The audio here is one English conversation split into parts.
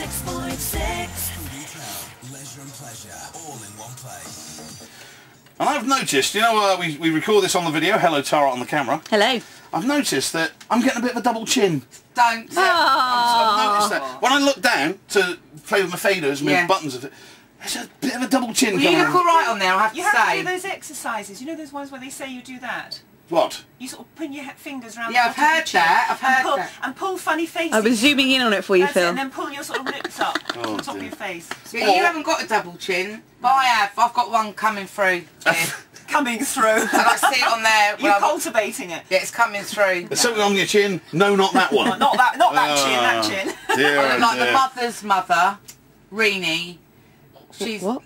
106.6. Leisure and pleasure, all in one place. And I've noticed, you know, we record this on the video. Hello, Tara, on the camera. Hello. I've noticed that I'm getting a bit of a double chin. Don't. I've noticed that. When I look down to play with my faders and my buttons, there's a bit of a double chin well, coming. you look all right on there, I have to say. You have to do those exercises. You know those ones where they say you do that? What? You sort of put your fingers around Yeah, the I've heard that. I've heard that. And pull funny faces. I've been zooming in on it for you, That's Phil. it, and then pull your sort of lips up to the top of your face. Yeah, you haven't got a double chin, but I have. I've got one coming through. Coming through. And I see it on there. You're cultivating it. Yeah, it's coming through. There's something on your chin. No, not that one. not that chin, that chin. Dear, like the mother's mother, Renee. She was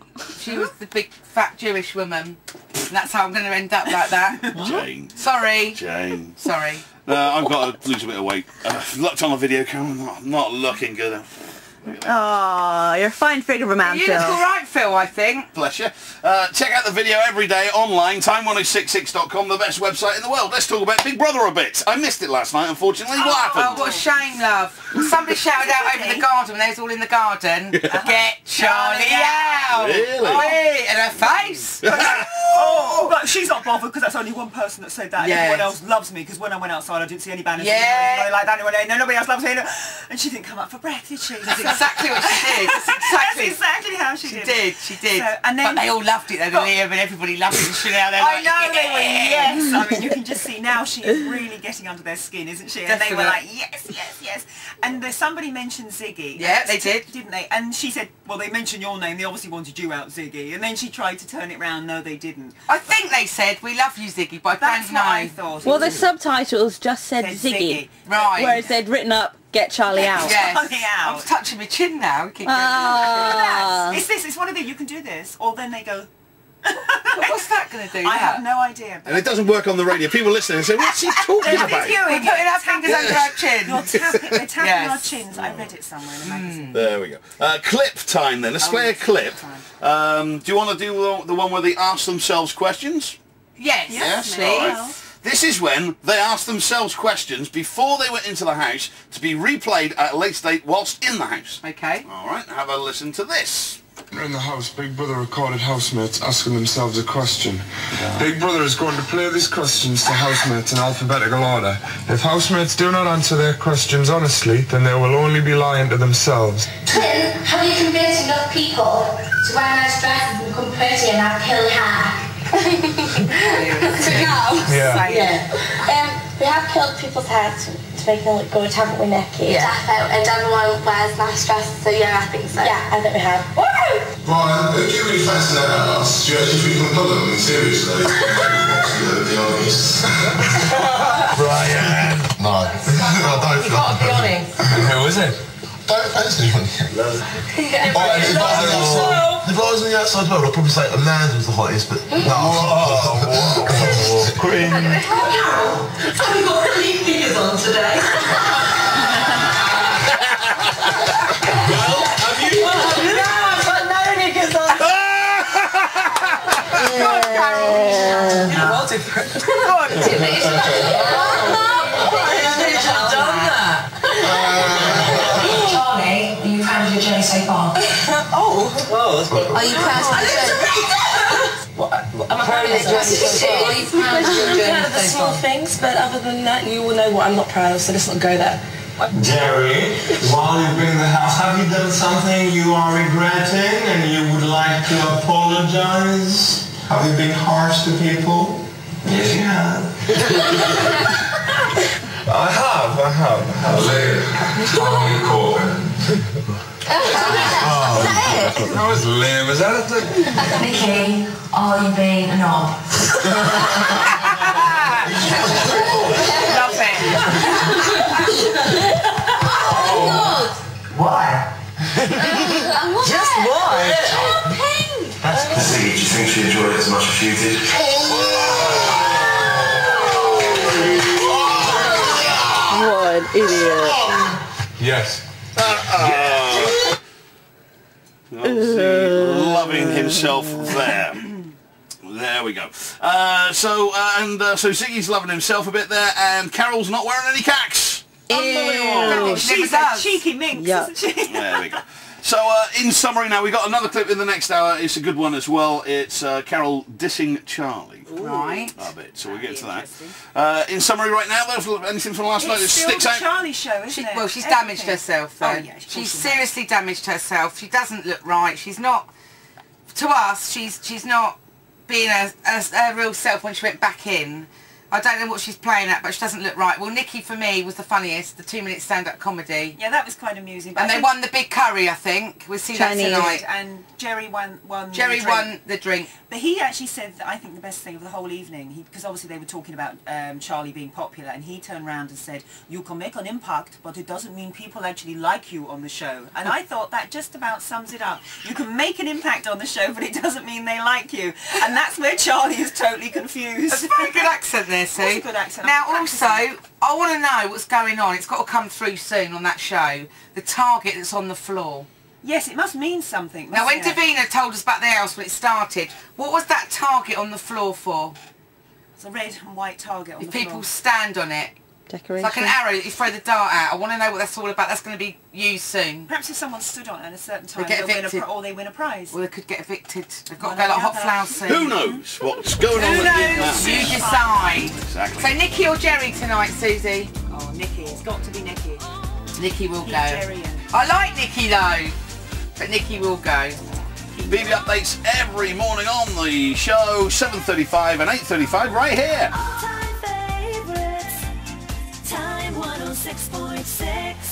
the big fat Jewish woman. And that's how I'm going to end up like that. Jane. Sorry. Jane. Sorry. I've got to lose a bit of weight. Looked on the video camera, not looking good. Oh, you're a fine figure of a man, You Phil. look alright, Phil, I think. Bless you. Check out the video every day online, time1066.com, the best website in the world. Let's talk about Big Brother a bit. I missed it last night, unfortunately. What happened? Oh, what a shame, love. Somebody shouted out over the garden when they was all in the garden, "Get Charlie out!" Really? Oi, and her face. Oh, but she's not bothered because that's only one person that said that. Yes. Everyone else loves me because when I went outside I didn't see any banners. Yeah. Like that. Nobody else loves me. And she didn't come up for breath, did she? That's exactly what she did. That's exactly how she did. She did. So, and then, but they all loved it, though, Liam, and everybody loved it. I know they were, yes. I mean, you can just see now she is really getting under their skin, isn't she? And they were like, yes, yes, yes. And somebody mentioned Ziggy. Yeah, they did. Didn't they? And she said, well, they mentioned your name. They obviously wanted you out, Ziggy. And then she tried to turn it round. No, they didn't. I think they said, we love you, Ziggy, but I don't know. I thought. Well, the subtitles just said Ziggy. Right. Whereas they'd written up, "Get Charlie out." Yes. Charlie out. I'm touching my chin now. It's one of the, you can do this, or then they go, what's that going to do? I have no idea. And it doesn't work on the radio. People listening and say, what's he talking about? We're putting our fingers under our chin. They're tapping our chins. I read it somewhere in a magazine. There we go. Clip time then. Let's play a clip. Do you want to do the one where they ask themselves questions? Yes, please. All right. This is when they asked themselves questions before they went into the house to be replayed at a later date whilst in the house. Okay. All right, have a listen to this. In the house, Big Brother recorded housemates asking themselves a question. Big Brother is going to play these questions to housemates in alphabetical order. If housemates do not answer their questions honestly, then they will only be lying to themselves. Twin, how do you convince enough people to wear nice dresses and become pretty and have curly hair? Yeah. We have curled people's hair to make them look good, haven't we, Nicky? Yeah. And everyone wears nice dresses, so yeah, I think so. Yeah, I think we have. Right, do you really fancy that ass? Do you actually think you can pull them? I mean, seriously? To be honest. Brian! No. I don't. You've got to be honest. Who is it? Don't fancy anyone yet. If I was in the outside world, I'd probably say Amanda's the hottest, but no. Whoa. Queen. Have we got clean fingers on today? Well, have you? No, I've got no knickers on. Well different. Charlie, are you proud of your journey so far? Are you proud of your journey? Am I proud of your journey so far? Are you proud of your journey so far? I'm proud of the small things, but other than that, you will know what I'm not proud of, so let's not go there. Jerry, while you've been in the house, have you done something you are regretting and you would like to apologize? Have you been harsh to people? Yes, you have. I have. How you call it? That was lame. Is that it? Nicky, are you being a knob? Love it. Why? Just why? Ziggy, do you think she enjoyed it as much as you did? What an idiot. Yes. Loving himself there. There we go. So Ziggy's loving himself a bit there, and Carol's not wearing any cacks. Unbelievable. Ew. She's Never a does. cheeky minx, Yeah. isn't she? There we go. So, in summary now, we've got another clip in the next hour. It's a good one as well. It's Carol dissing Charlie. Right. A bit, so we'll get to that. In summary right now, there's anything from last night that It's still sticks the out? Charlie show, isn't it? Well, she's damaged herself, though. Oh, yeah, she's seriously damaged herself. She doesn't look right. She's not, to us, she's not being her real self when she went back in. I don't know what she's playing at, but she doesn't look right. Well, Nikki, for me, was the funniest, the 2-minute stand-up comedy. Yeah, that was quite amusing. And they won the big curry, I think. We'll see Chinese. that tonight. And Jerry won Jerry won the drink. But he actually said that I think the best thing of the whole evening, because obviously they were talking about Charlie being popular, and he turned around and said, you can make an impact, but it doesn't mean people actually like you on the show. And I thought that just about sums it up. You can make an impact on the show, but it doesn't mean they like you. And that's where Charlie is totally confused. That's a very good accent there, Sue. That's a good accent. Now, I'm also, practicing. I want to know what's going on. It's got to come through soon on that show. The target that's on the floor. Yes, it must mean something. Now, when mustn't it? Davina told us about the house when it started, what was that target on the floor for? It's a red and white target on If the people floor. stand on it. Decoration. It's like an arrow that you throw the dart at. I want to know what that's all about. That's going to be used soon. Perhaps if someone stood on it at a certain time, get they'll win evicted. or they win a prize. Well, they could get evicted. They've got One to go or like the hot other. flowers soon. Who knows what's going on Who at the knows? You end? decide. Exactly. So, Nikki or Jerry tonight, Susie? Oh, Nikki. It's got to be Nikki. Nikki will Keep go. Jerry in. I like Nikki though, but Nikki will go. BB updates every morning on the show, 7:35 and 8:35 right here. All-time favorites, Time 106.6.